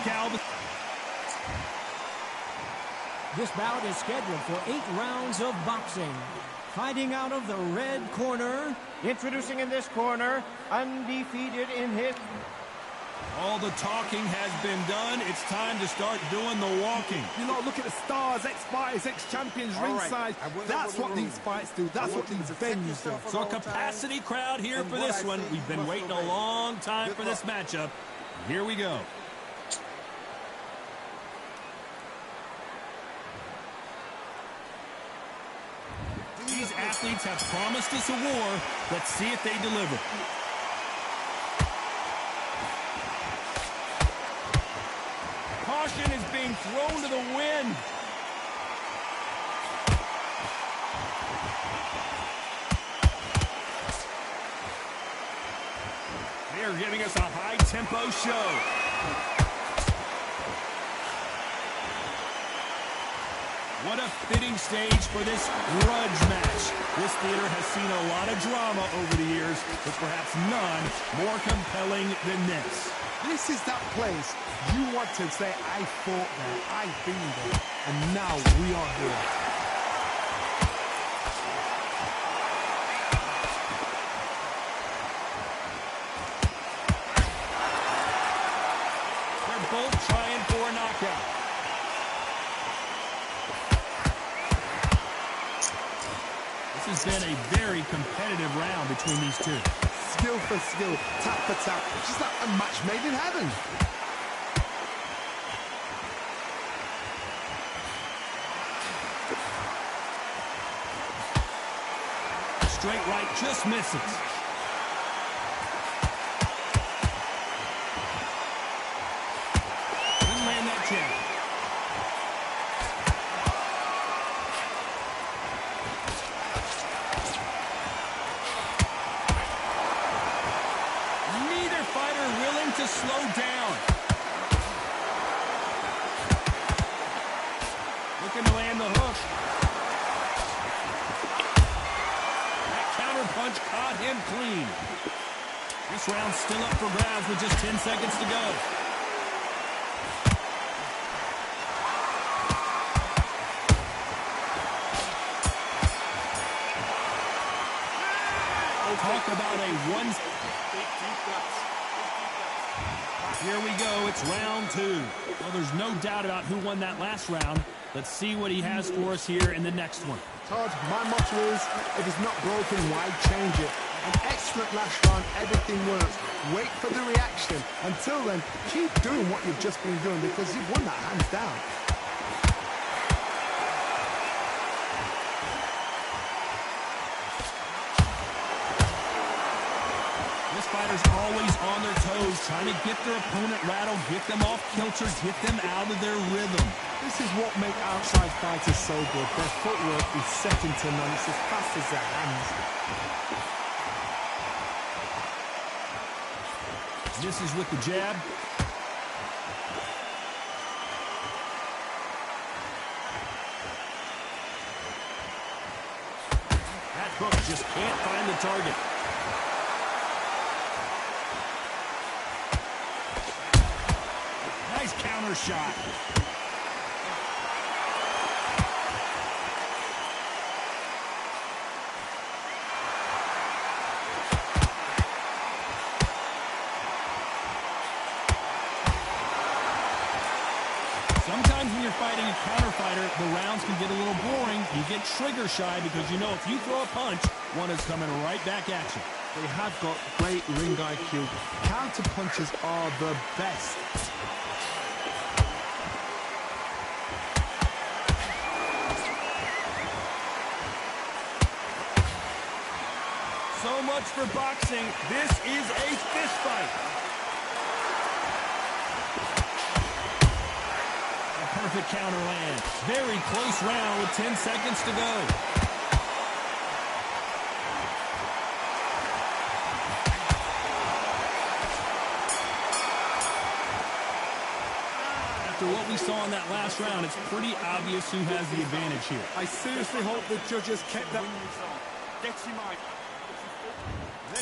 Galvin. This bout is scheduled for 8 rounds of boxing. Fighting out of the red corner. Introducing in this corner, undefeated in his... All the talking has been done. It's time to start doing the walking. You know, look at the stars, ex-fighters, ex-champions ringside. That's what these fights do. That's what these venues do. So a capacity crowd here for this one. We've been waiting a long time for this matchup. Here we go. These athletes have promised us a war. Let's see if they deliver. Caution is being thrown to the wind. They are giving us a high-tempo show. What a fitting stage for this grudge match. This theater has seen a lot of drama over the years, but perhaps none more compelling than this. This is that place you want to say, I fought there, I've been there, and now we are here. They're both trying for a knockout. This has been a very competitive round between these two. Skill for skill, tap for tap, just like a match made in heaven. Straight right just misses. Didn't land that jab. Neither fighter willing to slow down. Looking to land the hook. Punch caught him clean. This round's still up for grabs with just 10 seconds to go. Talk about a one. Here we go. It's round 2. Well, there's no doubt about who won that last round. Let's see what he has for us here in the next one. Todd, my motto is, if it's not broken, why change it? An excellent last round, everything works. Wait for the reaction. Until then, keep doing what you've just been doing because you've won that hands down. This fighter's always on their toes, trying to get their opponent rattled, get them off kilter, get them out of their rhythm. This is what makes outside fighters so good. Their footwork is second to none. It's as fast as their hands. This is with the jab. That hook just can't find the target. Nice counter shot. Sometimes when you're fighting a counter fighter, the rounds can get a little boring. You get trigger shy because you know if you throw a punch, one is coming right back at you. They have got great ring IQ. Counter punches are the best. So much for boxing. This is a fist fight. A perfect counter land. Very close round with 10 seconds to go. After what we saw in that last round, it's pretty obvious who has the advantage here. I seriously hope the judges kept that.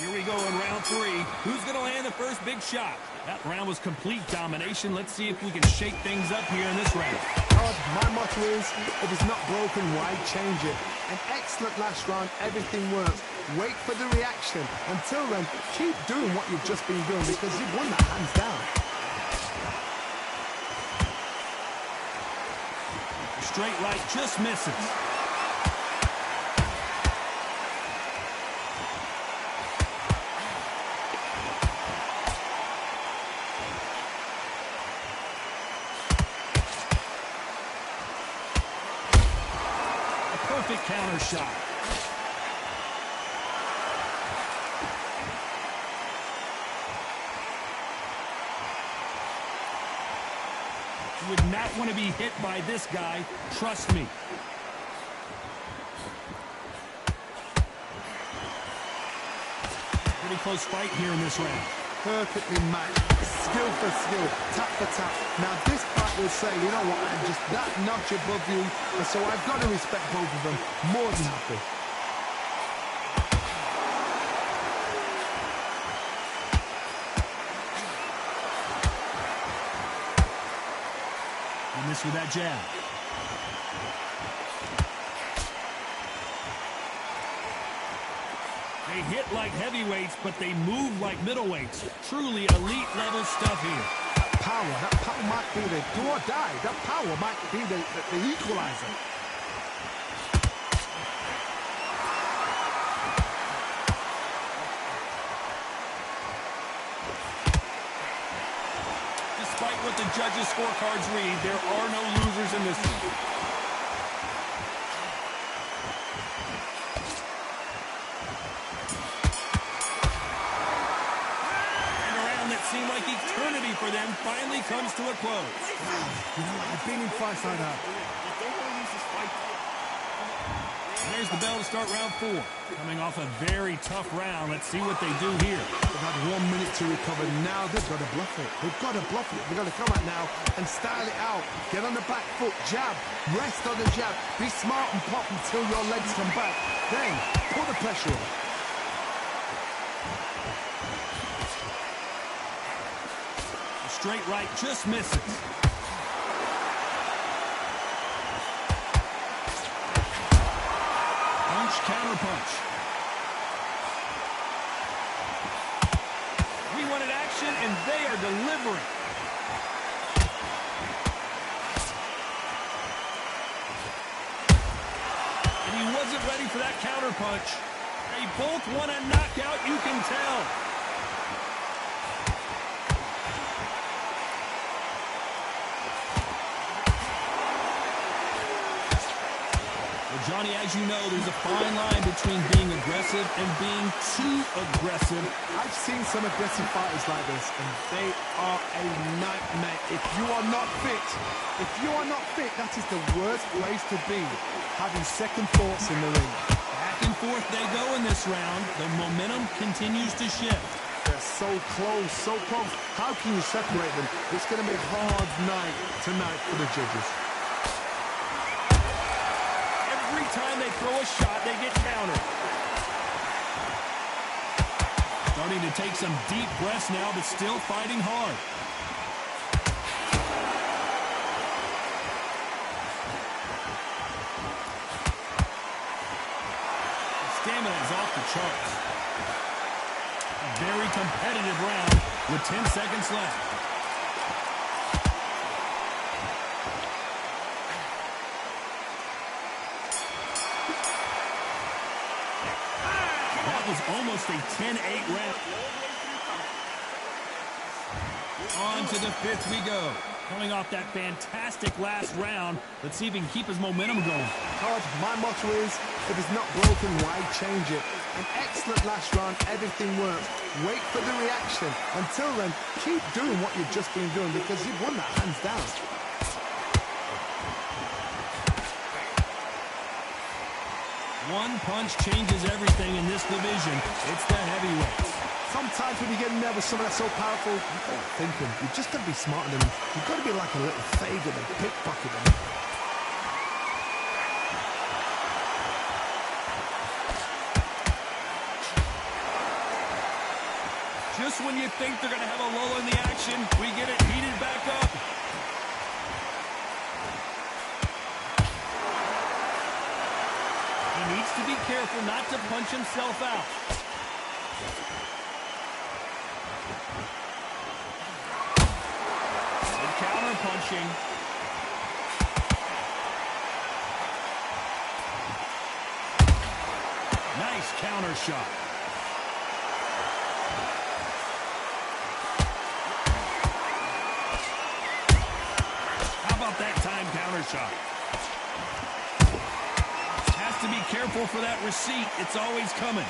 Here we go in round 3. Who's going to land the first big shot? That round was complete domination. Let's see if we can shake things up here in this round. My motto is, if it's not broken, why change it? An excellent last round, everything works. Wait for the reaction. Until then, keep doing what you've just been doing because you've won that hands down. Straight right just misses. Perfect counter shot. You would not want to be hit by this guy. Trust me. Pretty close fight here in this round. Perfectly matched, skill for skill, tap for tap. Now this fight will say, you know what, I'm just that notch above you, and so I've got to respect both of them. More than happy. You miss with that jab. They hit like heavyweights, but they move like middleweights. Truly elite level stuff here. That power might be the do or die. That power might be the equalizer. Despite what the judges' scorecards read, there are no losers in this one. Seemed like eternity for them finally comes to a close. You know, I've been in fights like that. There's the bell to start round 4. Coming off a very tough round. Let's see what they do here. They've had 1 minute to recover. Now they've got to bluff it. They've got to bluff it. They've got to come out now and style it out. Get on the back foot, jab, rest on the jab. Be smart and pop until your legs come back. Then put the pressure on. Straight right just misses. Punch, counter punch. We wanted action, and they are delivering. And he wasn't ready for that counter punch. They both want a knockout, you can tell. Johnny, as you know, there's a fine line between being aggressive and being too aggressive. I've seen some aggressive fighters like this, and they are a nightmare. If you are not fit, that is the worst place to be, having second thoughts in the ring. Back and forth they go in this round. The momentum continues to shift. They're so close, so close. How can you separate them? It's going to be a hard night tonight for the judges. Every time they throw a shot, they get countered. Starting to take some deep breaths now, but still fighting hard. Stamina is off the charts. A very competitive round with 10 seconds left. That was almost a 10-8 round. On to the 5th we go. Coming off that fantastic last round, let's see if he can keep his momentum going. Todd, my motto is, if it's not broken, why change it? An excellent last round, everything works. Wait for the reaction. Until then, keep doing what you've just been doing because you've won that hands down. One punch changes everything in this division. It's the heavyweights. Sometimes when you get nervous, someone that's so powerful, you can't think him. You've just got to be smarter than him. You've got to be like a little Fagan and pickpocket him. Just Just when you think they're going to have a lull in the action, we get it heated back up. He needs to be careful not to punch himself out. Good counter punching. Nice counter shot. How about that time counter shot? Has to be careful for that receipt. It's always coming.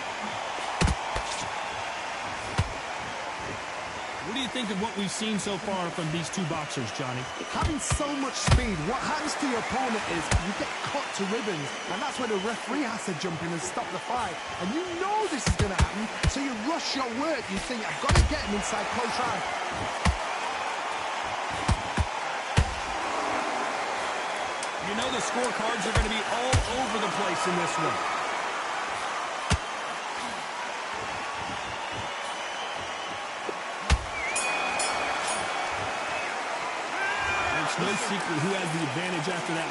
What do you think of what we've seen so far from these two boxers, Johnny? Having so much speed, what happens to your opponent is you get cut to ribbons, and that's where the referee has to jump in and stop the fight. And you know this is going to happen, so you rush your work. You think, I've got to get him inside close round. You know the scorecards are going to be all over the place in this one. It's no secret who has the advantage after that.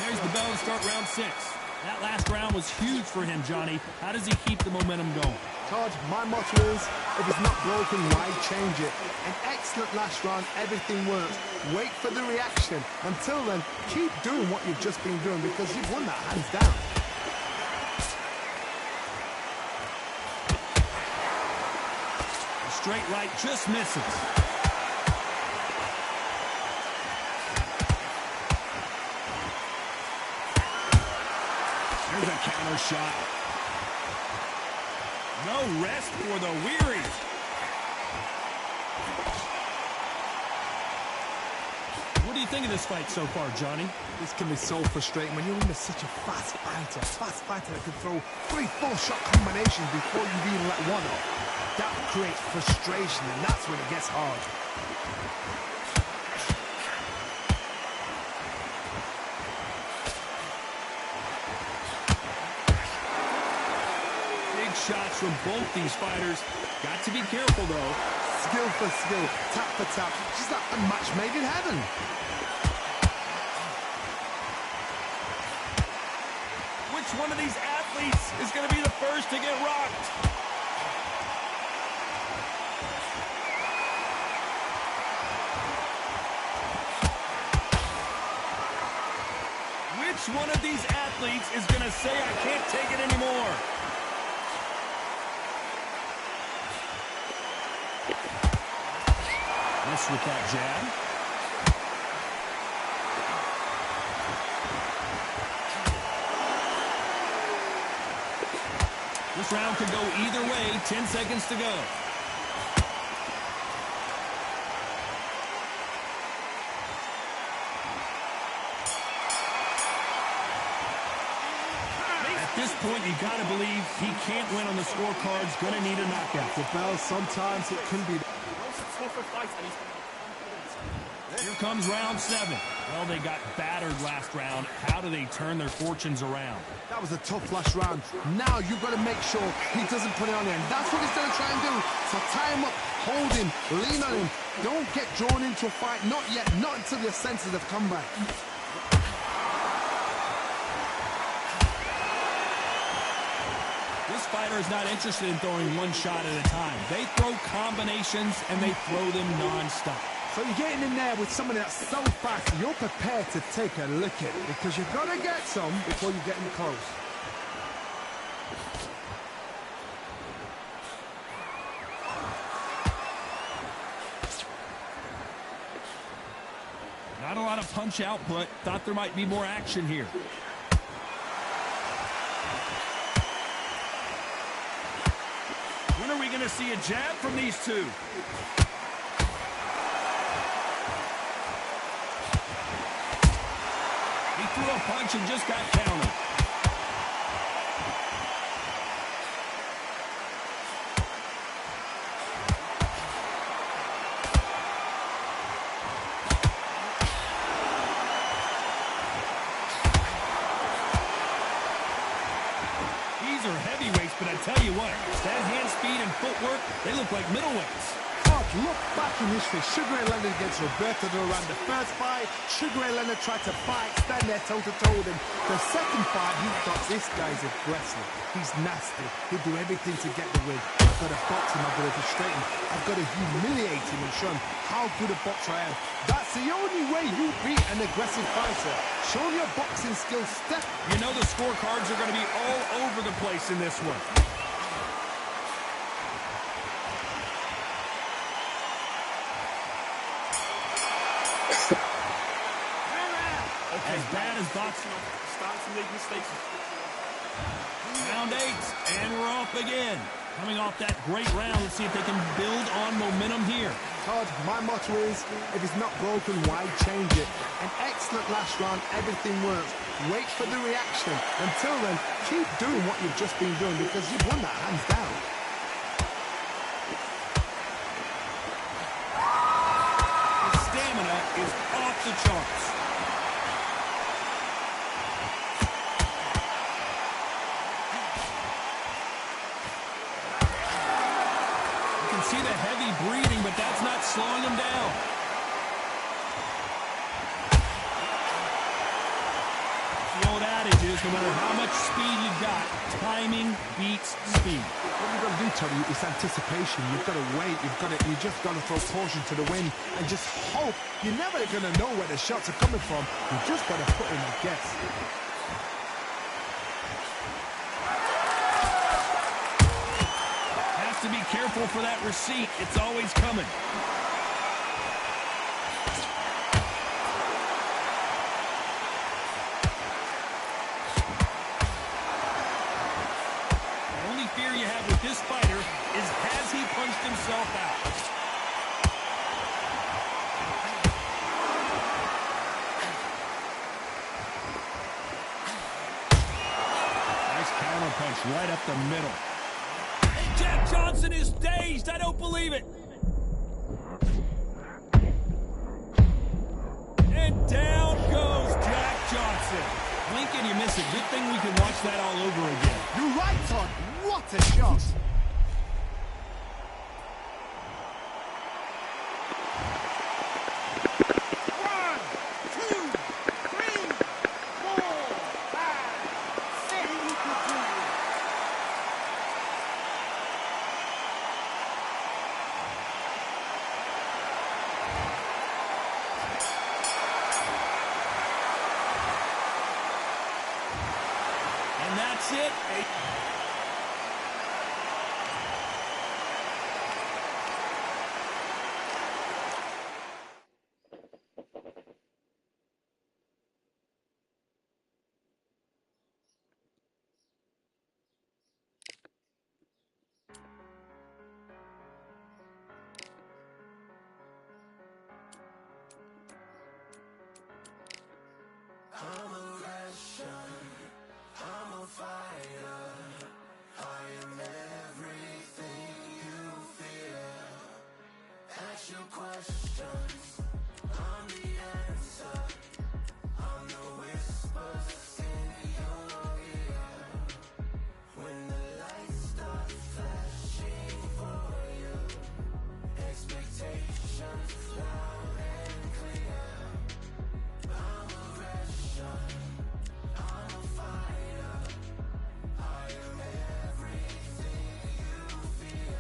There's the bell to start round 6. That last round was huge for him, Johnny. How does he keep the momentum going? Todd, my motto is, if it's not broken, why change it? An excellent last round, everything works. Wait for the reaction. Until then, keep doing what you've just been doing because you've won that hands down. A straight right just misses. There's a counter shot. No rest for the weary. What do you think of this fight so far, Johnny? This can be so frustrating when you're under such a fast fighter that can throw 3-4 shot combinations before you've even let one off. That creates frustration, and that's when it gets hard. Shots from both these fighters. Got to be careful, though. Skill for skill, tap for tap. Just like a match made in heaven. Which one of these athletes is going to be the first to get rocked? Which one of these athletes is going to say, I can't take it anymore? With that jab. This round could go either way. 10 seconds to go. At this point, you got to believe he can't win on the scorecards. Going to need a knockout. The bell, sometimes it can be. Here comes round 7. Well, they got battered last round. How do they turn their fortunes around? That was a tough last round. Now you've got to make sure he doesn't put it on there. And that's what he's going to try and do. So tie him up, hold him, lean on him. Don't get drawn into a fight. Not yet. Not until your senses have come back. This fighter is not interested in throwing one shot at a time. They throw combinations, and they throw them non-stop. So you're getting in there with somebody that's so fast, you're prepared to take a licking because you've got to get some before you get in close. Not a lot of punch output. Thought there might be more action here. When are we going to see a jab from these two? He threw a punch and just got countered. These are heavyweights, but I tell you what, punch. That hand speed and footwork, they look like middleweights. God, look back in history. Sugar Ray Leonard against Roberto Duran. The first fight, Sugar Ray Leonard tried to fight, stand there toe-to-toe with him. The second fight, he thought, this guy's aggressive. He's nasty. He'll do everything to get the win. I've got to box him. I've got to frustrate him. I've got to humiliate him and show him how good a boxer I am. That's the only way you beat an aggressive fighter. Show your boxing skills. Step. You know the scorecards are going to be all over the place in this one. As bad as boxing, starting to make mistakes. Round 8, and we're off again. Coming off that great round, let's see if they can build on momentum here. Todd, my motto is, if it's not broken, why change it? An excellent last round, everything works. Wait for the reaction. Until then, keep doing what you've just been doing because you've won that hands down. His stamina is off the charts. See the heavy breathing, but that's not slowing him down. The old adage is no matter how much speed you've got, timing beats speed. What you've got to do, Tony, is anticipation. You've got to wait. You just got to throw caution to the wind and just hope. You're never going to know where the shots are coming from. You've just got to put in a guess. To be careful for that receipt. It's always coming. The only fear you have with this fighter is has he punched himself out? Nice counter punch right up the middle. Jack Johnson is dazed. I don't believe it. And down goes Jack Johnson. Blink and you miss it. Good thing we can watch that all over again. You're right, Todd. What a shot. And that's it. Questions, I'm the answer. I'm the whispers in your ear. When the lights start flashing for you, expectations loud and clear. I'm aggression, I'm a fighter. I am everything you fear.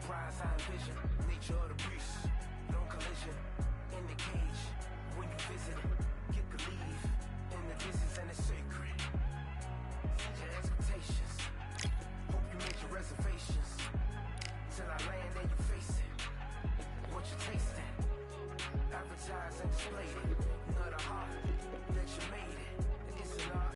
Prize, high vision, nature of the beast. No collision in the cage. When you visit, get believe in the distance and it's sacred. Set your expectations. Hope you made your reservations. Till I land and you face it. What you tasting? Advertise and display it.